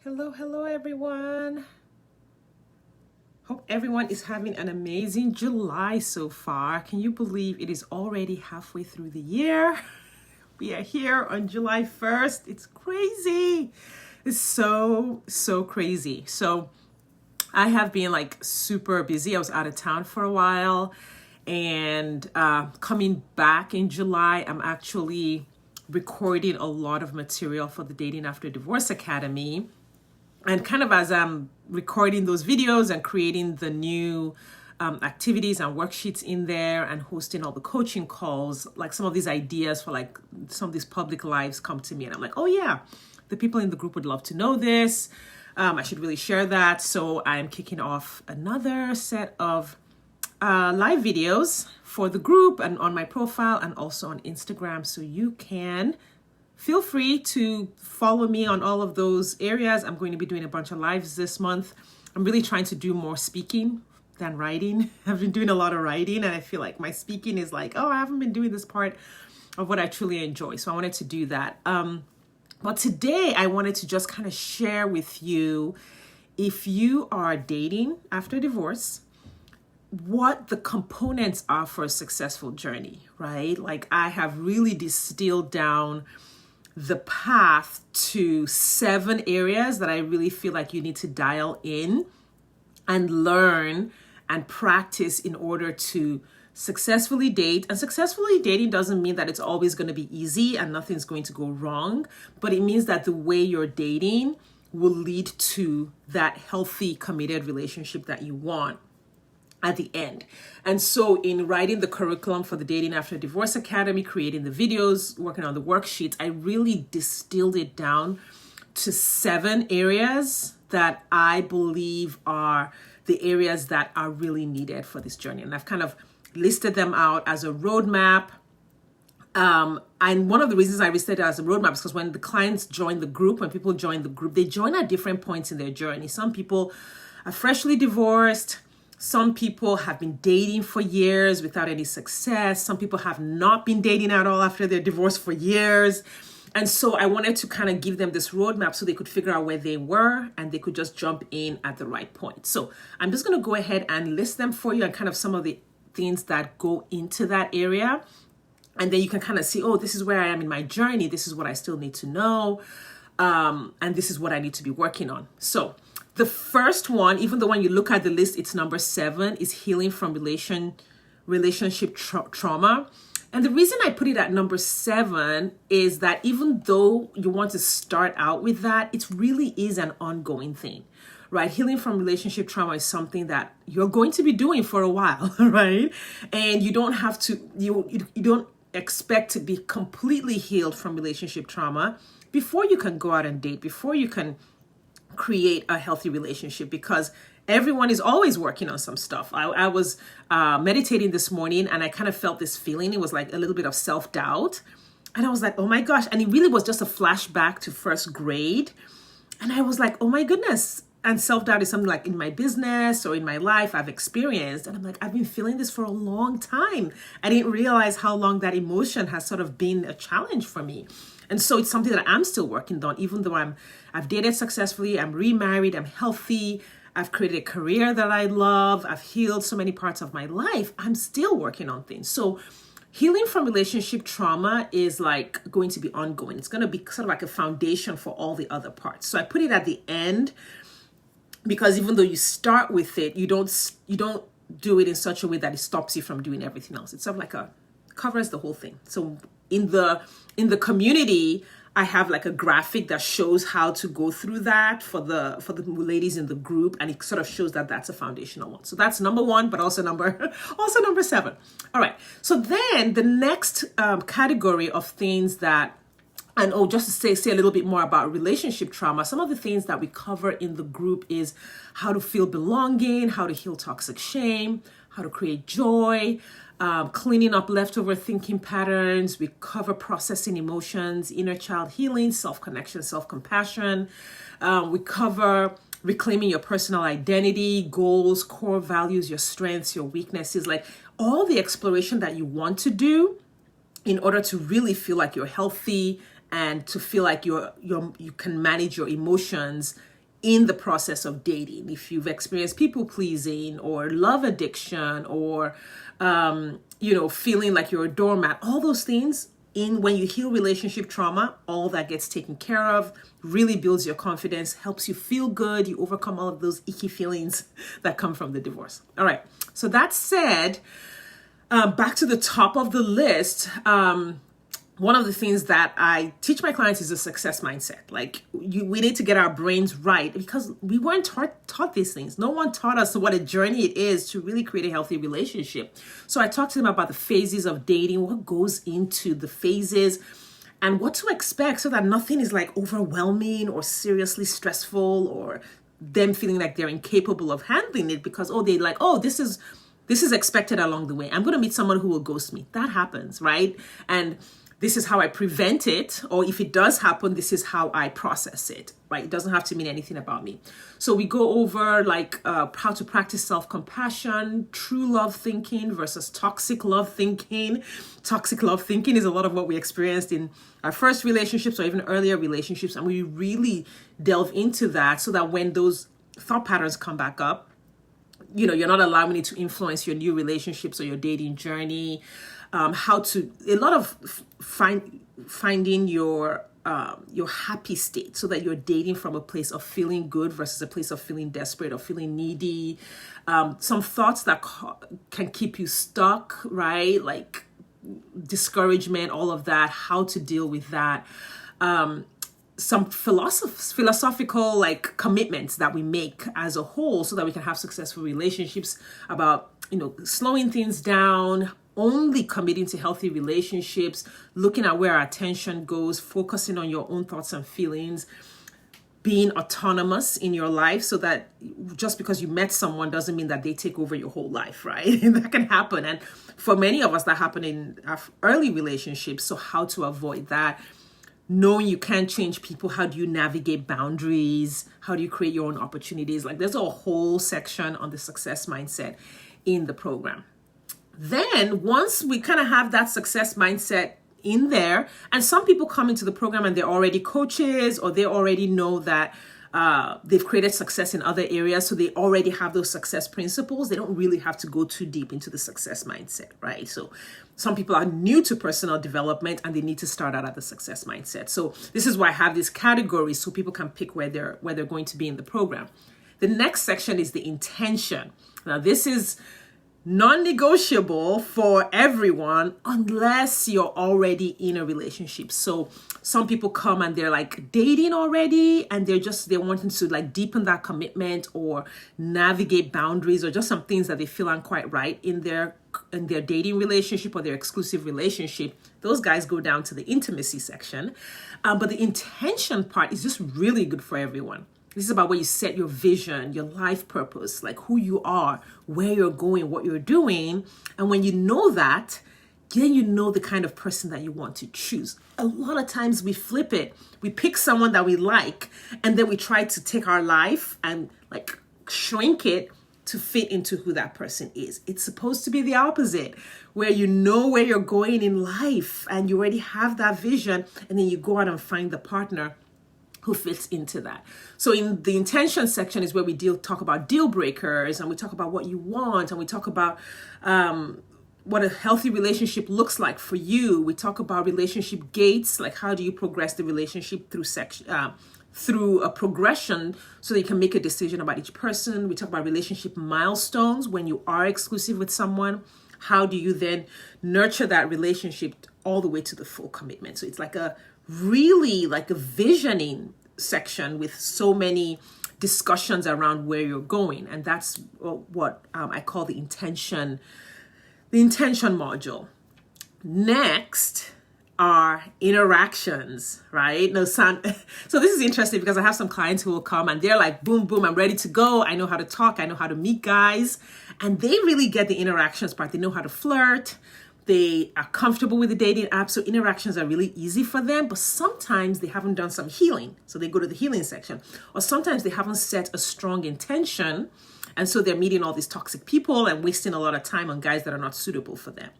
Hello, everyone. Hope everyone is having an amazing July so far. Can you believe it is already halfway through the year? We are here on July 1st. It's crazy. It's so crazy. So I have been like super busy. I was out of town for a while, and coming back in July, I'm actually recording a lot of material for the Dating After Divorce Academy. And kind of as I'm recording those videos and creating the new activities and worksheets in there and hosting all the coaching calls, like some of these ideas for like some of these public lives come to me, and I'm like, oh yeah, the people in the group would love to know this. I should really share that. So I'm kicking off another set of live videos for the group and on my profile and also on Instagram. So you can feel free to follow me on all of those areas. I'm going to be doing a bunch of lives this month. I'm really trying to do more speaking than writing. I've been doing a lot of writing, and I feel like my speaking is like, oh, I haven't been doing this part of what I truly enjoy. So I wanted to do that. But today I wanted to just kind of share with you, if you are dating after divorce, what the components are for a successful journey, right? Like I have really distilled down the path to 7 areas that I really feel like you need to dial in and learn and practice in order to successfully date. And successfully dating doesn't mean that it's always going to be easy and nothing's going to go wrong, but it means that the way you're dating will lead to that healthy, committed relationship that you want at the end. And so in writing the curriculum for the Dating After Divorce Academy, creating the videos, working on the worksheets, I really distilled it down to 7 areas that I believe are the areas that are really needed for this journey. And I've kind of listed them out as a roadmap. And one of the reasons I listed it as a roadmap is because when the clients join the group, when people join the group, they join at different points in their journey. Some people are freshly divorced. Some people have been dating for years without any success. Some people have not been dating at all after their divorce for years. And so I wanted to kind of give them this roadmap so they could figure out where they were and they could just jump in at the right point. So I'm just going to go ahead and list them for you and kind of some of the things that go into that area. And then you can kind of see, oh, this is where I am in my journey. This is what I still need to know. And this is what I need to be working on. So the first one, even though when you look at the list, it's number 7, is healing from relationship trauma. And the reason I put it at number 7 is that even though you want to start out with that, it really is an ongoing thing, right? Healing from relationship trauma is something that you're going to be doing for a while, right? And you don't have to, you don't expect to be completely healed from relationship trauma before you can go out and date, before you can create a healthy relationship, because everyone is always working on some stuff. I was meditating this morning and I kind of felt this feeling. It was like a little bit of self-doubt. And I was like, oh my gosh. And it really was just a flashback to first grade. And I was like, oh my goodness. And self-doubt is something like in my business or in my life I've experienced. And I'm like, I've been feeling this for a long time. I didn't realize how long that emotion has sort of been a challenge for me. And so it's something that I'm still working on, even though I've dated successfully, I'm remarried, I'm healthy, I've created a career that I love, I've healed so many parts of my life, I'm still working on things. So healing from relationship trauma is like going to be ongoing. It's going to be sort of like a foundation for all the other parts. So I put it at the end because even though you start with it, you don't do it in such a way that it stops you from doing everything else. It's sort of like covers the whole thing. So in the community, I have like a graphic that shows how to go through that for the ladies in the group, and it sort of shows that that's a foundational one. So that's number 1, but also number 7. All right. So then the next category of things that, and just to say a little bit more about relationship trauma, some of the things that we cover in the group is how to feel belonging, how to heal toxic shame, how to create joy, cleaning up leftover thinking patterns. We cover processing emotions, inner child healing, self-connection, self-compassion. We cover reclaiming your personal identity, goals, core values, your strengths, your weaknesses, like all the exploration that you want to do in order to really feel like you're healthy and to feel like you can manage your emotions in the process of dating. If you've experienced people pleasing or love addiction or, feeling like you're a doormat, all those things, when you heal relationship trauma, all that gets taken care of, really builds your confidence, helps you feel good. You overcome all of those icky feelings that come from the divorce. All right. So that said, back to the top of the list, one of the things that I teach my clients is a success mindset. Like we need to get our brains right because we weren't taught these things. No one taught us what a journey it is to really create a healthy relationship. So I talked to them about the phases of dating, what goes into the phases, and what to expect so that nothing is like overwhelming or seriously stressful or them feeling like they're incapable of handling it because, this is expected along the way. I'm going to meet someone who will ghost me. That happens, right? And this is how I prevent it, or if it does happen, this is how I process it, right? It doesn't have to mean anything about me. So we go over how to practice self-compassion, true love thinking versus toxic love thinking. Toxic love thinking is a lot of what we experienced in our first relationships or even earlier relationships. And we really delve into that so that when those thought patterns come back up, you're not allowing it to influence your new relationships or your dating journey. Finding your happy state so that you're dating from a place of feeling good versus a place of feeling desperate or feeling needy. Some thoughts that can keep you stuck, right? Like discouragement, all of that, how to deal with that. Some philosophical commitments that we make as a whole so that we can have successful relationships about, slowing things down, only committing to healthy relationships, looking at where our attention goes, focusing on your own thoughts and feelings, being autonomous in your life so that just because you met someone doesn't mean that they take over your whole life, right? That can happen. And for many of us, that happened in our early relationships. So how to avoid that? Knowing you can't change people, how do you navigate boundaries? How do you create your own opportunities? There's a whole section on the success mindset in the program. Then once we kind of have that success mindset in there, and some people come into the program and they're already coaches or they already know that they've created success in other areas, so they already have those success principles. They don't really have to go too deep into the success mindset, right? So some people are new to personal development and they need to start out at the success mindset. So this is why I have these categories so people can pick where they're going to be in the program. The next section is the intention. Now this is non-negotiable for everyone unless you're already in a relationship. So some people come and they're dating already and they're wanting to deepen that commitment or navigate boundaries or just some things that they feel aren't quite right in their dating relationship or their exclusive relationship. Those guys go down to the intimacy section. But the intention part is just really good for everyone. This is about where you set your vision, your life purpose, who you are, where you're going, what you're doing. And when you know that, then you know the kind of person that you want to choose. A lot of times we flip it. We pick someone that we like, and then we try to take our life and shrink it to fit into who that person is. It's supposed to be the opposite, where you know where you're going in life and you already have that vision, and then you go out and find the partner who fits into that. So in the intention section is where we talk about deal breakers, and we talk about what you want, and we talk about what a healthy relationship looks like for you. We talk about relationship gates, how do you progress the relationship through a progression so that you can make a decision about each person. We talk about relationship milestones when you are exclusive with someone. How do you then nurture that relationship all the way to the full commitment? So it's really a visioning section with so many discussions around where you're going. And that's what I call the intention module. Next are interactions, right? So this is interesting because I have some clients who will come and they're like, boom, boom, I'm ready to go. I know how to talk. I know how to meet guys. And they really get the interactions part. They know how to flirt. They are comfortable with the dating app, so interactions are really easy for them, but sometimes they haven't done some healing, so they go to the healing section. Or sometimes they haven't set a strong intention, and so they're meeting all these toxic people and wasting a lot of time on guys that are not suitable for them.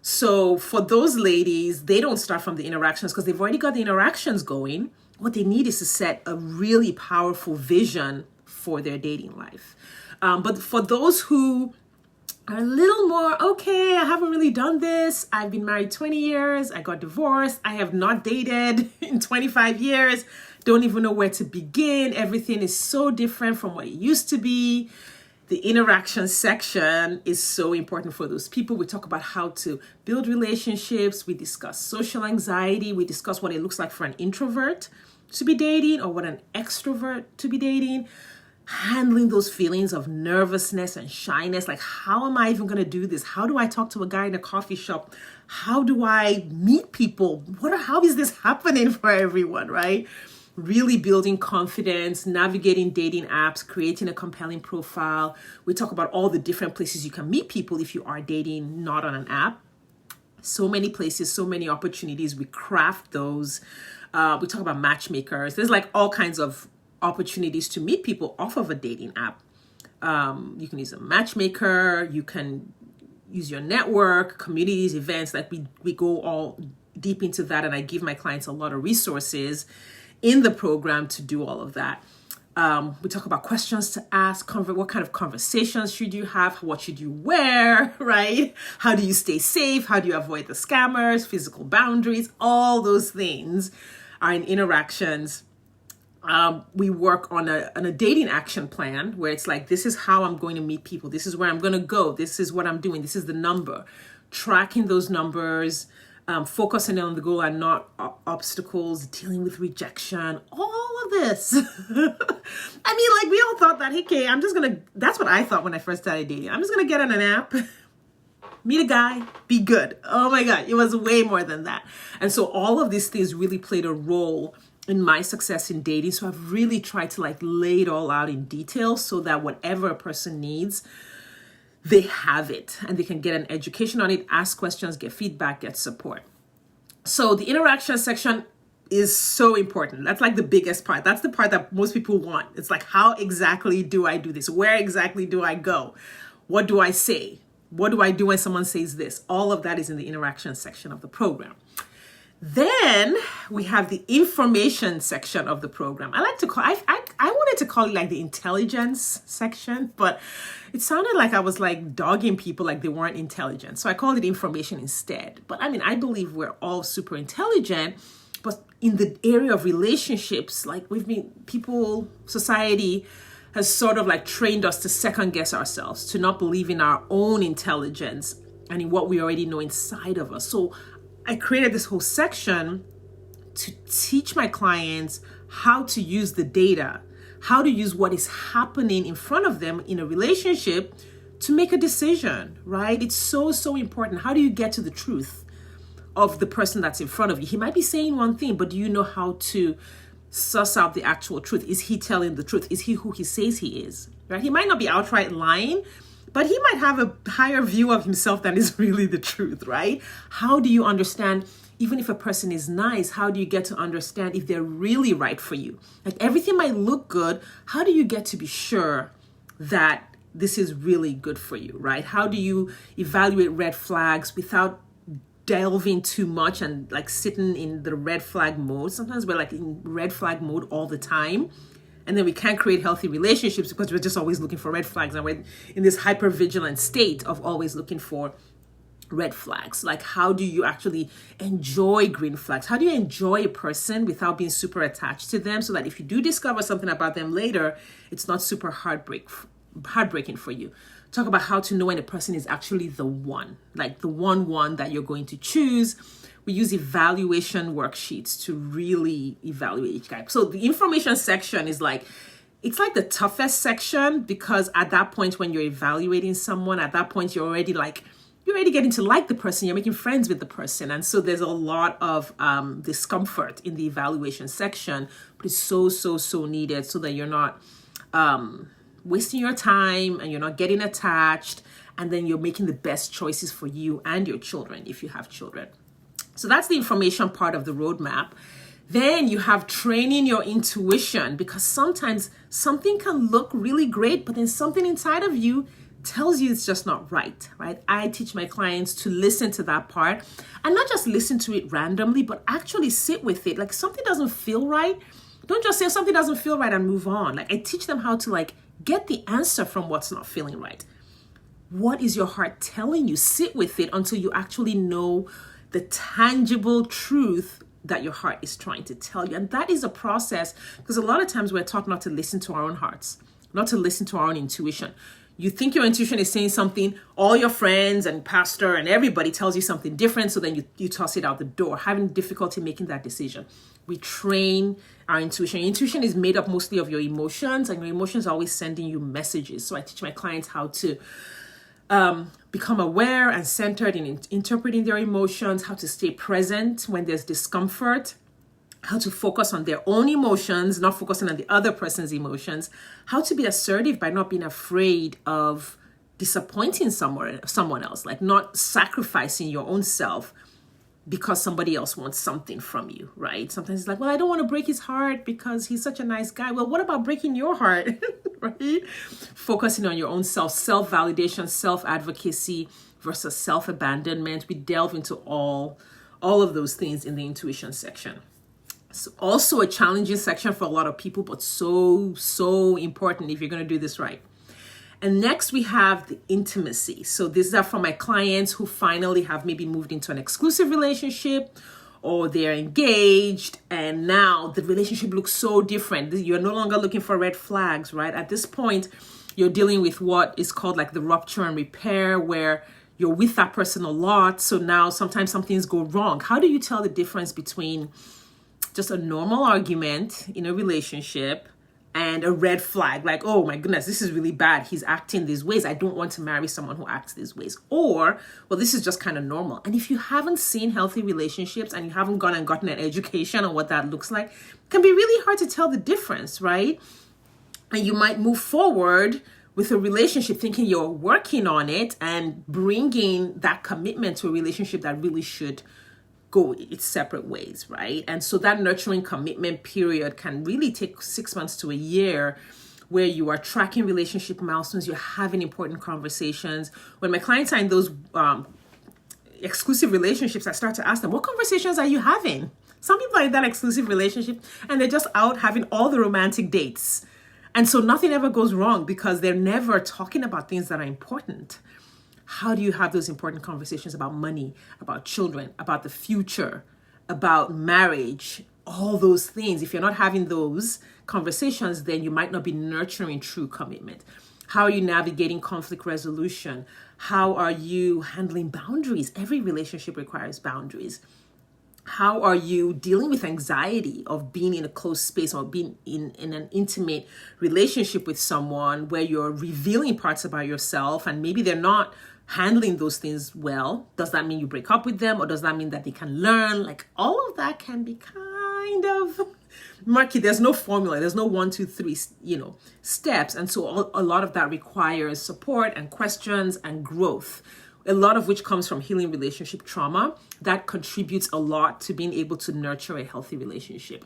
So for those ladies, they don't start from the interactions because they've already got the interactions going. what they need is to set a really powerful vision for their dating life. But for those who are a little more, okay, I haven't really done this. I've been married 20 years. I got divorced. I have not dated in 25 years. Don't even know where to begin. Everything is so different from what it used to be. The interaction section is so important for those people. We talk about how to build relationships. We discuss social anxiety. We discuss what it looks like for an introvert to be dating or what an extrovert to be dating. Handling those feelings of nervousness and shyness. Like, how am I even going to do this? How do I talk to a guy in a coffee shop? How do I meet people? How is this happening for everyone, right? Really building confidence, navigating dating apps, creating a compelling profile. We talk about all the different places you can meet people if you are dating not on an app. So many places, so many opportunities. We craft those. We talk about matchmakers. There's like all kinds of opportunities to meet people off of a dating app. You can use a matchmaker. You can use your network, communities, events. Like we go all deep into that, and I give my clients a lot of resources in the program to do all of that. We talk about questions to ask, what kind of conversations should you have, what should you wear, right? How do you stay safe? How do you avoid the scammers, physical boundaries? All those things are in interactions. We work on a dating action plan where it's like, this is how I'm going to meet people. This is where I'm going to go. This is what I'm doing. This is the number. Tracking those numbers, focusing on the goal and not obstacles, dealing with rejection, all of this. I mean, like we all thought that, hey, Kay, that's what I thought when I first started dating. I'm just going to get on an app, meet a guy, be good. Oh my God, it was way more than that. And so all of these things really played a role in my success in dating. So I've really tried to like lay it all out in detail so that whatever a person needs, they have it and they can get an education on it, ask questions, get feedback, get support. So the interaction section is so important. That's like the biggest part. That's the part that most people want. It's like, how exactly do I do this? Where exactly do I go? What do I say? What do I do when someone says this? All of that is in the interaction section of the program. Then we have the information section of the program. I like to call, I wanted to call it like the intelligence section, but it sounded like I was like dogging people like they weren't intelligent. So I called it information instead. But I mean, I believe we're all super intelligent, but in the area of relationships, like society has sort of like trained us to second guess ourselves, to not believe in our own intelligence and in what we already know inside of us. So I created this whole section to teach my clients how to use the data, how to use what is happening in front of them in a relationship to make a decision, right? It's so, so important. How do you get to the truth of the person that's in front of you? He might be saying one thing, but do you know how to suss out the actual truth? Is he telling the truth? Is he who he says he is, right? He might not be outright lying, but he might have a higher view of himself than is really the truth, right? How do you understand, even if a person is nice, how do you get to understand if they're really right for you? Like everything might look good. How do you get to be sure that this is really good for you, right? How do you evaluate red flags without delving too much and like sitting in the red flag mode? Sometimes we're like in red flag mode all the time. And then we can't create healthy relationships because we're just always looking for red flags. And we're in this hyper-vigilant state of always looking for red flags. Like, how do you actually enjoy green flags? How do you enjoy a person without being super attached to them so that if you do discover something about them later, it's not super heartbreaking for you? Talk about how to know when a person is actually the one, like the one that you're going to choose. We use evaluation worksheets to really evaluate each guy. So the information section is like, it's like the toughest section because at that point when you're evaluating someone, at that point you're already getting to like the person, you're making friends with the person. And so there's a lot of discomfort in the evaluation section, but it's so, so, so needed so that you're not wasting your time and you're not getting attached. And then you're making the best choices for you and your children if you have children. So that's the information part of the roadmap. Then you have training your intuition because sometimes something can look really great, but then something inside of you tells you it's just not right, right? I teach my clients to listen to that part and not just listen to it randomly, but actually sit with it. Like something doesn't feel right, don't just say something doesn't feel right and move on. Like I teach them how to like get the answer from what's not feeling right. What is your heart telling you? Sit with it until you actually know the tangible truth that your heart is trying to tell you. And that is a process, because a lot of times we're taught not to listen to our own hearts, not to listen to our own intuition. You think your intuition is saying something, all your friends and pastor and everybody tells you something different, so then you toss it out the door, having difficulty making that decision. We train our intuition. Your intuition is made up mostly of your emotions, and your emotions are always sending you messages. So I teach my clients how to become aware and centered in interpreting their emotions, how to stay present when there's discomfort, how to focus on their own emotions, not focusing on the other person's emotions, how to be assertive by not being afraid of disappointing someone else, like not sacrificing your own self because somebody else wants something from you, right? Sometimes it's like, well, I don't want to break his heart because he's such a nice guy. Well, what about breaking your heart, right? Focusing on your own self-validation, self-advocacy versus self-abandonment. We delve into all of those things in the intuition section. It's also a challenging section for a lot of people, but so important if you're going to do this right. And next we have the intimacy. So these are for my clients who finally have maybe moved into an exclusive relationship, or they're engaged and now the relationship looks so different. You're no longer looking for red flags, right? At this point, you're dealing with what is called like the rupture and repair, where you're with that person a lot. So now sometimes some things go wrong. How do you tell the difference between just a normal argument in a relationship and a red flag, like, oh my goodness, this is really bad, he's acting these ways, I don't want to marry someone who acts these ways? Or, well, this is just kind of normal. And if you haven't seen healthy relationships and you haven't gone and gotten an education on what that looks like, it can be really hard to tell the difference, right? And you might move forward with a relationship thinking you're working on it and bringing that commitment to a relationship that really should go its separate ways, right? And so that nurturing commitment period can really take 6 months to a year, where you are tracking relationship milestones, you're having important conversations. When my clients are in those exclusive relationships, I start to ask them, what conversations are you having? Some people are in that exclusive relationship and they're just out having all the romantic dates. And so nothing ever goes wrong because they're never talking about things that are important. How do you have those important conversations about money, about children, about the future, about marriage, all those things? If you're not having those conversations, then you might not be nurturing true commitment. How are you navigating conflict resolution? How are you handling boundaries? Every relationship requires boundaries. How are you dealing with anxiety of being in a close space or being in an intimate relationship with someone where you're revealing parts about yourself and maybe they're not handling those things well? Does that mean you break up with them, or does that mean that they can learn? Like, all of that can be kind of murky. There's no formula. There's no 1, 2, 3, steps. And so a lot of that requires support and questions and growth, a lot of which comes from healing relationship trauma. That contributes a lot to being able to nurture a healthy relationship.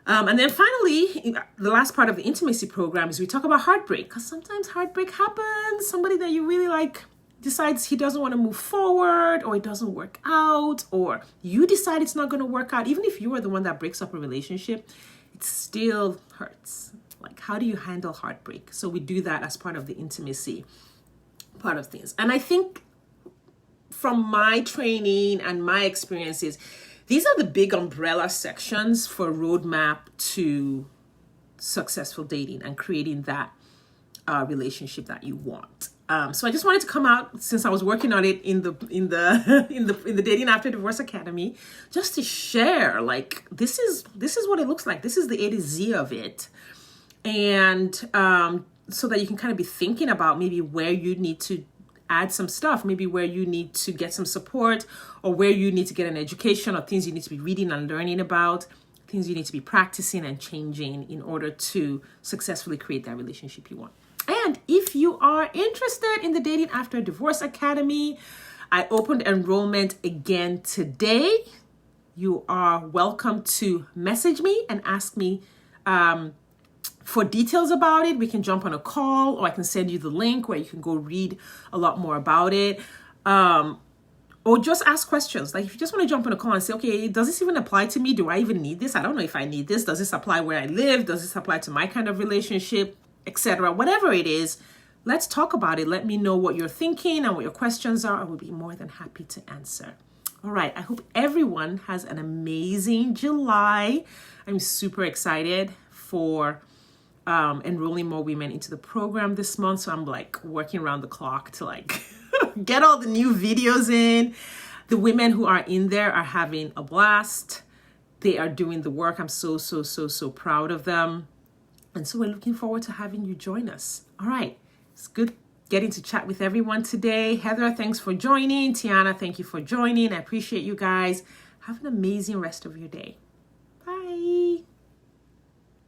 And then finally, the last part of the intimacy program is we talk about heartbreak, because sometimes heartbreak happens. Somebody that you really like decides he doesn't want to move forward, or it doesn't work out, or you decide it's not going to work out. Even if you are the one that breaks up a relationship, it still hurts. Like, how do you handle heartbreak? So we do that as part of the intimacy part of things. And I think from my training and my experiences, these are the big umbrella sections for roadmap to successful dating and creating that relationship that you want. So I just wanted to come out, since I was working on it in the Dating After Divorce Academy, just to share, like, this is what it looks like. This is the A to Z of it. And so that you can kind of be thinking about maybe where you need to add some stuff, maybe where you need to get some support, or where you need to get an education, or things you need to be reading and learning about, things you need to be practicing and changing in order to successfully create that relationship you want. And if you are interested in the Dating After Divorce Academy, I opened enrollment again today. You are welcome to message me and ask me For details about it, we can jump on a call, or I can send you the link where you can go read a lot more about it. Or just ask questions. Like if you just want to jump on a call and say, okay, does this even apply to me? Do I even need this? I don't know if I need this. Does this apply where I live? Does this apply to my kind of relationship, etc.? Whatever it is, let's talk about it. Let me know what you're thinking and what your questions are. I will be more than happy to answer. All right. I hope everyone has an amazing July. I'm super excited for enrolling more women into the program this month. So I'm like working around the clock to like get all the new videos in. The women who are in there are having a blast. They are doing the work. I'm so proud of them. And so we're looking forward to having you join us. All right. It's good getting to chat with everyone today. Heather, thanks for joining. Tiana, thank you for joining. I appreciate you guys. Have an amazing rest of your day.